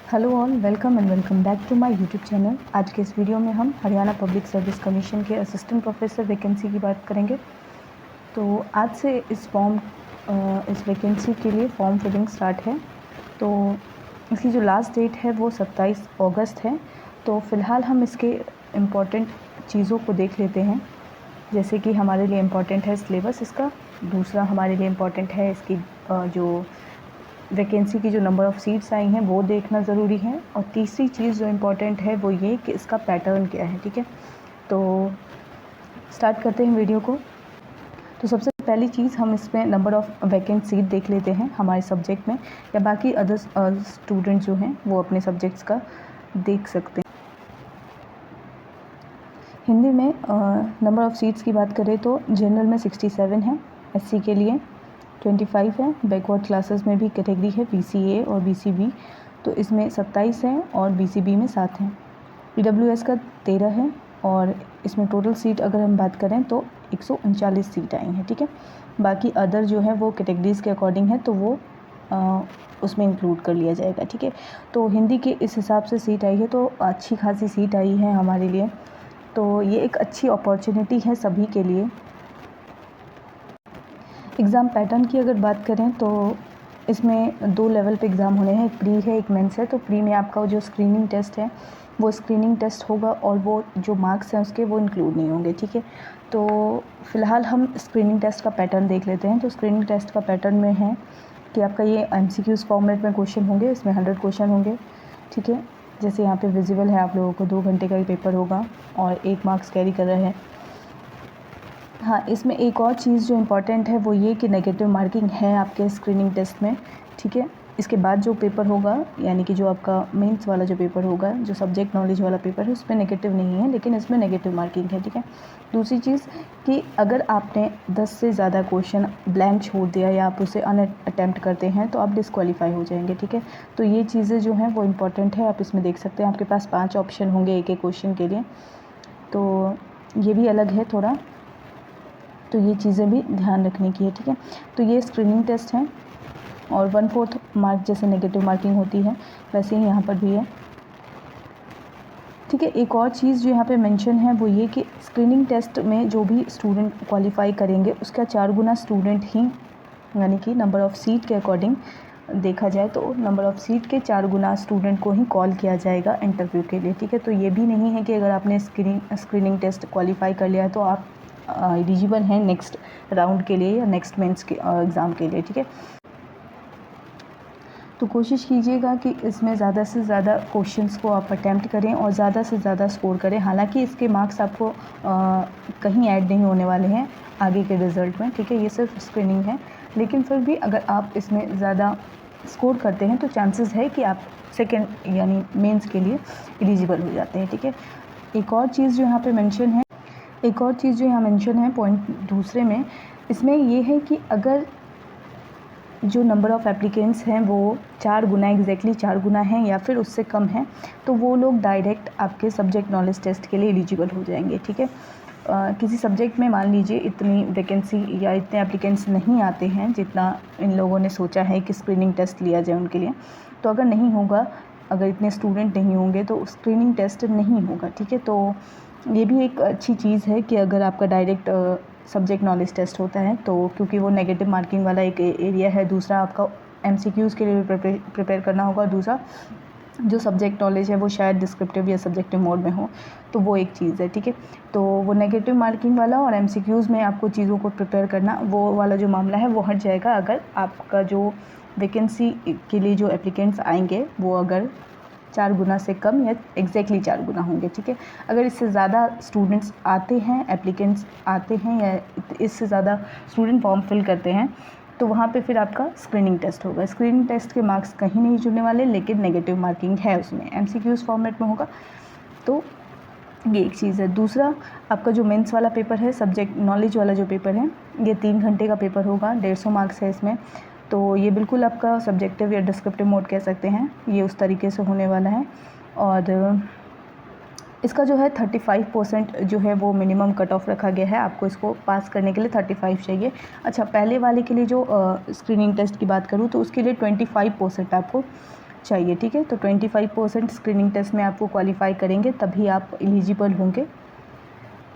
Hello all, welcome and welcome back to my YouTube channel. आज के इस video में हम हरियाणा पब्लिक सर्विस कमीशन के असिस्टेंट प्रोफेसर वैकेंसी की बात करेंगे। तो आज से इस वैकेंसी के लिए फॉर्म फिलिंग स्टार्ट है। तो इसकी जो लास्ट डेट है वो 27 अगस्त है। तो फ़िलहाल हम इसके इम्पॉर्टेंट चीज़ों को देख लेते हैं। जैसे कि हमारे लिए इम्पॉर्टेंट है सिलेबस इसका, दूसरा हमारे लिए इम्पॉर्टेंट है इसकी जो वैकेंसी की जो नंबर ऑफ़ सीट्स आई हैं वो देखना ज़रूरी है, और तीसरी चीज़ जो इम्पॉर्टेंट है वो ये कि इसका पैटर्न क्या है। ठीक है, तो स्टार्ट करते हैं वीडियो को। तो सबसे पहली चीज़ हम इसमें नंबर ऑफ़ वैकेंट सीट देख लेते हैं हमारे सब्जेक्ट में, या बाकी अदर स्टूडेंट जो हैं वो अपने सब्जेक्ट्स का देख सकते हैं। हिंदी में नंबर ऑफ़ सीट्स की बात करें तो जनरल में 67 है, एससी के लिए 25 है, बैकवर्ड क्लासेस में भी कैटेगरी है BCA और BCB, तो इसमें 27 है और BCB में 7 हैं। EWS का 13 है और इसमें टोटल सीट अगर हम बात करें तो 139 सीट आई हैं। ठीक है, बाकी अदर जो है वो कैटेगरीज़ के अकॉर्डिंग है, तो वो उसमें इंक्लूड कर लिया जाएगा। ठीक है, तो हिंदी के इस हिसाब से सीट आई है, तो अच्छी खासी सीट आई है हमारे लिए, तो ये एक अच्छी अपॉर्चुनिटी है सभी के लिए। एग्ज़ाम पैटर्न की अगर बात करें तो इसमें 2 लेवल पे एग्ज़ाम होने हैं, एक प्री है एक मेंस है। तो प्री में आपका जो स्क्रीनिंग टेस्ट है वो स्क्रीनिंग टेस्ट होगा, और वो जो मार्क्स हैं उसके वो इंक्लूड नहीं होंगे। ठीक है, तो फ़िलहाल हम स्क्रीनिंग टेस्ट का पैटर्न देख लेते हैं। तो स्क्रीनिंग टेस्ट का पैटर्न में है कि आपका ये MCQs फॉर्मेट में क्वेश्चन होंगे, इसमें 100 क्वेश्चन होंगे। ठीक है, जैसे यहाँ पे विजिबल है आप लोगों को 2 घंटे का ही पेपर होगा और 1 मार्क्स कैरी कर रहा है। हाँ, इसमें एक और चीज़ जो इम्पॉर्टेंट है वो ये कि नेगेटिव मार्किंग है आपके स्क्रीनिंग टेस्ट में। ठीक है, इसके बाद जो पेपर होगा, यानी कि जो आपका मेंस वाला जो पेपर होगा, जो सब्जेक्ट नॉलेज वाला पेपर है, उसमें नेगेटिव नहीं है, लेकिन इसमें नेगेटिव मार्किंग है। ठीक है, दूसरी चीज़ कि अगर आपने 10 से ज़्यादा क्वेश्चन ब्लैंक छोड़ दिया या आप उसे अनअटेम्प्ट करते हैं तो आप डिस्क्वालीफाई हो जाएंगे। ठीक है, तो ये चीज़ें जो हैं वो इम्पॉर्टेंट है, आप इसमें देख सकते हैं। आपके पास 5 ऑप्शन होंगे एक एक क्वेश्चन के लिए, तो ये भी अलग है थोड़ा, तो ये चीज़ें भी ध्यान रखने की है। ठीक है, तो ये स्क्रीनिंग टेस्ट है और 1/4 मार्क जैसे नेगेटिव मार्किंग होती है वैसे ही यहाँ पर भी है। ठीक है, एक और चीज़ जो यहाँ पे मेंशन है वो ये कि स्क्रीनिंग टेस्ट में जो भी स्टूडेंट क्वालिफाई करेंगे उसका 4 गुना स्टूडेंट ही, यानी कि नंबर ऑफ़ सीट के अकॉर्डिंग देखा जाए तो नंबर ऑफ़ सीट के 4 गुना स्टूडेंट को ही कॉल किया जाएगा इंटरव्यू के लिए। ठीक है, तो ये भी नहीं है कि अगर आपने स्क्रीनिंग टेस्ट क्वालिफाई कर लिया है तो आप एलिजिबल हैं नेक्स्ट राउंड के लिए या नेक्स्ट मेंस के एग्ज़ाम के लिए। ठीक है, तो कोशिश कीजिएगा कि इसमें ज़्यादा से ज़्यादा क्वेश्चंस को आप अटैम्प्ट करें और ज़्यादा से ज़्यादा स्कोर करें। हालांकि इसके मार्क्स आपको कहीं ऐड नहीं होने वाले हैं आगे के रिज़ल्ट में। ठीक है, ये सिर्फ स्क्रीनिंग है, लेकिन फिर भी अगर आप इसमें ज़्यादा स्कोर करते हैं तो चांसेस है कि आप सेकेंड यानी मेंस के लिए एलिजिबल हो जाते हैं। ठीक है, एक और चीज़ जो यहाँ मेंशन है पॉइंट दूसरे में, इसमें ये है कि अगर जो नंबर ऑफ़ एप्लीकेंट्स हैं वो 4 गुना एग्जैक्टली 4 गुना हैं या फिर उससे कम है, तो वो लोग डायरेक्ट आपके सब्जेक्ट नॉलेज टेस्ट के लिए एलिजिबल हो जाएंगे। ठीक है, किसी सब्जेक्ट में मान लीजिए इतनी वैकेंसी या इतने एप्लीकेंट्स नहीं आते हैं जितना इन लोगों ने सोचा है कि स्क्रीनिंग टेस्ट लिया जाए उनके लिए, तो अगर नहीं होगा, अगर इतने स्टूडेंट नहीं होंगे तो स्क्रीनिंग टेस्ट नहीं होगा। ठीक है, तो ये भी एक अच्छी चीज़ है कि अगर आपका डायरेक्ट सब्जेक्ट नॉलेज टेस्ट होता है, तो क्योंकि वो नेगेटिव मार्किंग वाला एक एरिया है, दूसरा आपका MCQs के लिए भी प्रिपेयर करना होगा, दूसरा जो सब्जेक्ट नॉलेज है वो शायद डिस्क्रिप्टिव या सब्जेक्टिव मोड में हो, तो वो एक चीज़ है। ठीक है, तो वो नेगेटिव मार्किंग वाला और MCQs में आपको चीज़ों को प्रिपेयर करना, वो वाला जो मामला है वो हट जाएगा अगर आपका जो वैकेंसी के लिए जो एप्लीकेंट्स आएंगे वो अगर 4 गुना से कम या एग्जैक्टली 4 गुना होंगे। ठीक है, अगर इससे ज़्यादा स्टूडेंट्स आते हैं, एप्लीकेंट्स आते हैं या इससे ज़्यादा स्टूडेंट फॉर्म फिल करते हैं, तो वहाँ पे फिर आपका स्क्रीनिंग टेस्ट होगा। स्क्रीनिंग टेस्ट के मार्क्स कहीं नहीं जुड़ने वाले, लेकिन नेगेटिव मार्किंग है उसमें, MCQs फॉर्मेट में होगा, तो ये एक चीज़ है। दूसरा, आपका जो मेंस वाला पेपर है, सब्जेक्ट नॉलेज वाला जो पेपर है, ये 3 घंटे का पेपर होगा, 150 मार्क्स है इसमें, तो ये बिल्कुल आपका सब्जेक्टिव या डिस्क्रिप्टिव मोड कह सकते हैं, ये उस तरीके से होने वाला है। और इसका जो है 35% जो है वो मिनिमम कट ऑफ रखा गया है, आपको इसको पास करने के लिए 35 चाहिए। अच्छा, पहले वाले के लिए जो स्क्रीनिंग टेस्ट की बात करूँ तो उसके लिए 25% आपको चाहिए, ठीक है। तो 25% स्क्रीनिंग टेस्ट में आपको क्वालिफाई करेंगे तभी आप एलिजिबल होंगे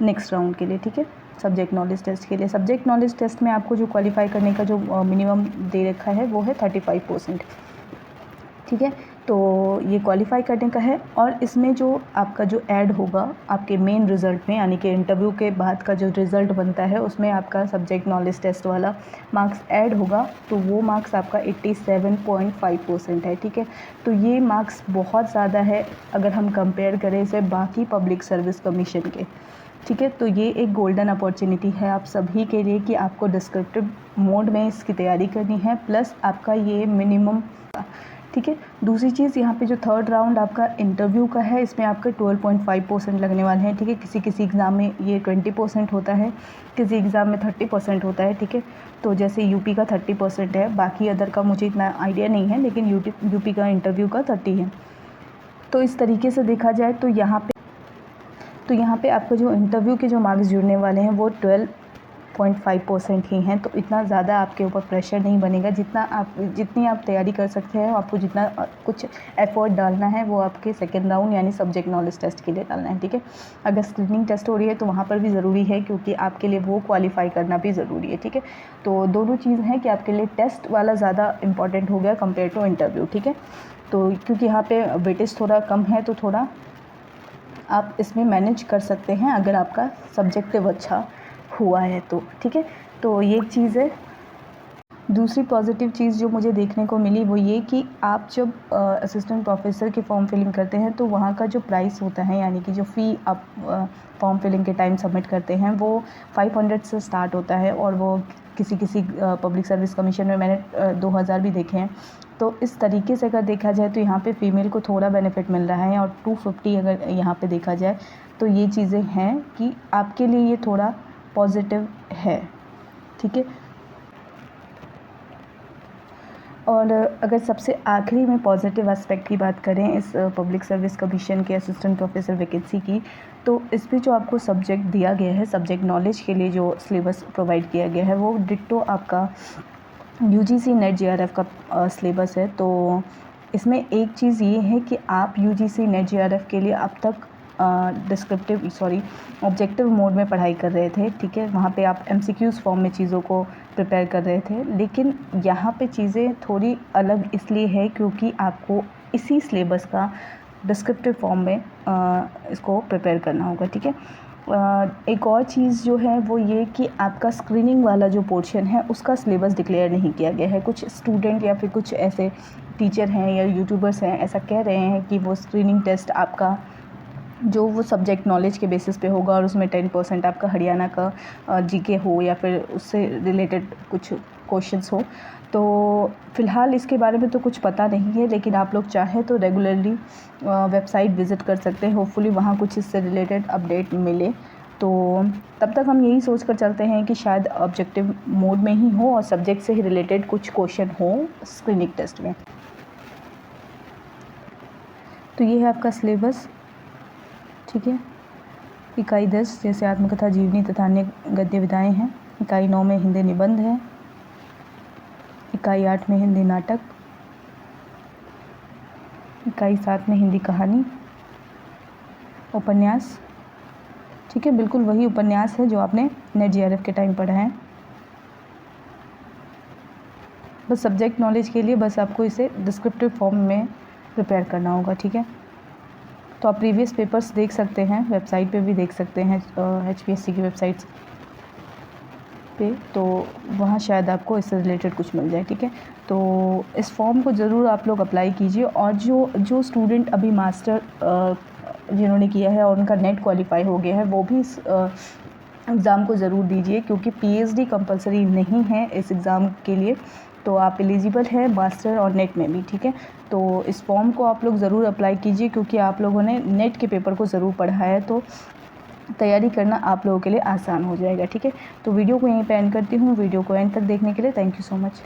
नेक्स्ट राउंड के लिए, ठीक है। सब्जेक्ट नॉलेज टेस्ट के लिए, सब्जेक्ट नॉलेज टेस्ट में आपको जो क्वालिफाई करने का जो मिनिमम दे रखा है वो है 35%, ठीक है। तो ये क्वालिफाई करने का है। और इसमें जो आपका जो ऐड होगा आपके मेन रिज़ल्ट में, यानी कि इंटरव्यू के बाद का जो रिज़ल्ट बनता है उसमें आपका सब्जेक्ट नॉलेज टेस्ट वाला मार्क्स ऐड होगा, तो वो मार्क्स आपका 87.5% है, ठीक है। तो ये मार्क्स बहुत ज़्यादा है अगर हम कंपेयर करें इसे बाकी पब्लिक सर्विस कमीशन के, ठीक है। तो ये एक गोल्डन अपॉर्चुनिटी है आप सभी के लिए कि आपको डिस्क्रिप्टिव मोड में इसकी तैयारी करनी है, प्लस आपका ये मिनिमम, ठीक है। दूसरी चीज़, यहाँ पे जो थर्ड राउंड आपका इंटरव्यू का है इसमें आपके 12.5% लगने वाले हैं, ठीक है। किसी किसी एग्ज़ाम में ये 20% होता है, किसी एग्ज़ाम में 30% होता है, ठीक है। तो जैसे यूपी का 30% है, बाकी अदर का मुझे इतना आइडिया नहीं है, लेकिन यूपी का इंटरव्यू का 30 है। तो इस तरीके से देखा जाए तो यहाँ पे आपका जो इंटरव्यू के जो मार्क्स जुड़ने वाले हैं वो 12.5% ही हैं। तो इतना ज़्यादा आपके ऊपर प्रेशर नहीं बनेगा, जितनी आप तैयारी कर सकते हैं, आपको जितना कुछ एफर्ट डालना है वो आपके सेकेंड राउंड यानी सब्जेक्ट नॉलेज टेस्ट के लिए डालना है, ठीक है। अगर स्क्रीनिंग टेस्ट हो रही है तो वहाँ पर भी ज़रूरी है, क्योंकि आपके लिए वो क्वालिफाई करना भी ज़रूरी है, ठीक है। तो दोनों चीज़ हैं कि आपके लिए टेस्ट वाला ज़्यादा इंपॉर्टेंट हो गया कंपेयर टू इंटरव्यू, ठीक है। तो क्योंकि यहाँ पे वेटेज थोड़ा कम है तो थोड़ा आप इसमें मैनेज कर सकते हैं अगर आपका सब्जेक्टिव अच्छा हुआ है तो, ठीक है। तो ये एक चीज़ है। दूसरी पॉजिटिव चीज़ जो मुझे देखने को मिली वो ये कि आप जब असिस्टेंट प्रोफेसर की फॉर्म फिलिंग करते हैं तो वहाँ का जो प्राइस होता है, यानी कि जो फ़ी आप फॉर्म फिलिंग के टाइम सबमिट करते हैं वो 500 से स्टार्ट होता है, और वो किसी पब्लिक सर्विस कमीशन में मैंने 2000 भी देखे हैं। तो इस तरीके से अगर देखा जाए तो यहाँ पे फ़ीमेल को थोड़ा बेनिफिट मिल रहा है, और 250 अगर यहाँ पे देखा जाए तो ये चीज़ें हैं कि आपके लिए ये थोड़ा पॉजिटिव है, ठीक है। और अगर सबसे आखिरी में पॉजिटिव एस्पेक्ट की बात करें इस पब्लिक सर्विस कमीशन के असिस्टेंट प्रोफेसर वैकेंसी की, तो इस पे जो आपको सब्जेक्ट दिया गया है, सब्जेक्ट नॉलेज के लिए जो सिलेबस प्रोवाइड किया गया है वो डिट्टो आपका यूजीसी नेट जेआरएफ का सिलेबस है। तो इसमें एक चीज़ ये है कि आप यूजीसी नेट जेआरएफ के लिए अब तक ऑब्जेक्टिव मोड में पढ़ाई कर रहे थे, ठीक है। वहाँ पे आप एमसीक्यूज़ फॉर्म में चीज़ों को प्रिपेयर कर रहे थे, लेकिन यहाँ पे चीज़ें थोड़ी अलग इसलिए है क्योंकि आपको इसी सिलेबस का डिस्क्रिप्टिव फॉर्म में इसको प्रिपेयर करना होगा, ठीक है। एक और चीज़ जो है वो ये कि आपका स्क्रीनिंग वाला जो पोर्शन है उसका सिलेबस डिक्लेयर नहीं किया गया है। कुछ स्टूडेंट या फिर कुछ ऐसे टीचर हैं या यूट्यूबर्स हैं ऐसा कह रहे हैं कि वो स्क्रीनिंग टेस्ट आपका जो वो सब्जेक्ट नॉलेज के बेसिस पे होगा और उसमें 10% आपका हरियाणा का जीके हो या फिर उससे रिलेटेड कुछ क्वेश्चंस हो। तो फ़िलहाल इसके बारे में तो कुछ पता नहीं है, लेकिन आप लोग चाहें तो रेगुलरली वेबसाइट विज़िट कर सकते हैं, होपफुली वहाँ कुछ इससे रिलेटेड अपडेट मिले। तो तब तक हम यही सोच कर चलते हैं कि शायद ऑब्जेक्टिव मोड में ही हो और सब्जेक्ट से ही रिलेटेड कुछ क्वेश्चन हो स्क्रीनिंग टेस्ट में। तो ये है आपका सिलेबस, ठीक है। इकाई 10 जैसे आत्मकथा, जीवनी तथा अन्य गद्य विधाएँ हैं। इकाई 9 में हिंदी निबंध है। इकाई 8 में हिंदी नाटक। इकाई 7 में हिंदी कहानी, उपन्यास, ठीक है। बिल्कुल वही उपन्यास है जो आपने नेट जेआरएफ के टाइम पढ़ा है। बस सब्जेक्ट नॉलेज के लिए बस आपको इसे डिस्क्रिप्टिव फॉर्म में प्रिपेयर करना होगा, ठीक है। तो आप प्रीवियस पेपर्स देख सकते हैं, वेबसाइट पे भी देख सकते हैं, HPSC की वेबसाइट्स पे, तो वहाँ शायद आपको इससे रिलेटेड कुछ मिल जाए, ठीक है। तो इस फॉर्म को ज़रूर आप लोग अप्लाई कीजिए, और जो स्टूडेंट अभी मास्टर जिन्होंने किया है और उनका नेट क्वालिफाई हो गया है वो भी इस एग्ज़ाम को ज़रूर दीजिए, क्योंकि PhD कंपलसरी नहीं है इस एग्ज़ाम के लिए। तो आप एलिजिबल हैं मास्टर और नेट में भी, ठीक है। तो इस फॉर्म को आप लोग ज़रूर अप्लाई कीजिए, क्योंकि आप लोगों ने नेट के पेपर को ज़रूर पढ़ा है, तो तैयारी करना आप लोगों के लिए आसान हो जाएगा, ठीक है। तो वीडियो को यहीं पे एंड करती हूँ। वीडियो को एंड तक देखने के लिए थैंक यू सो मच।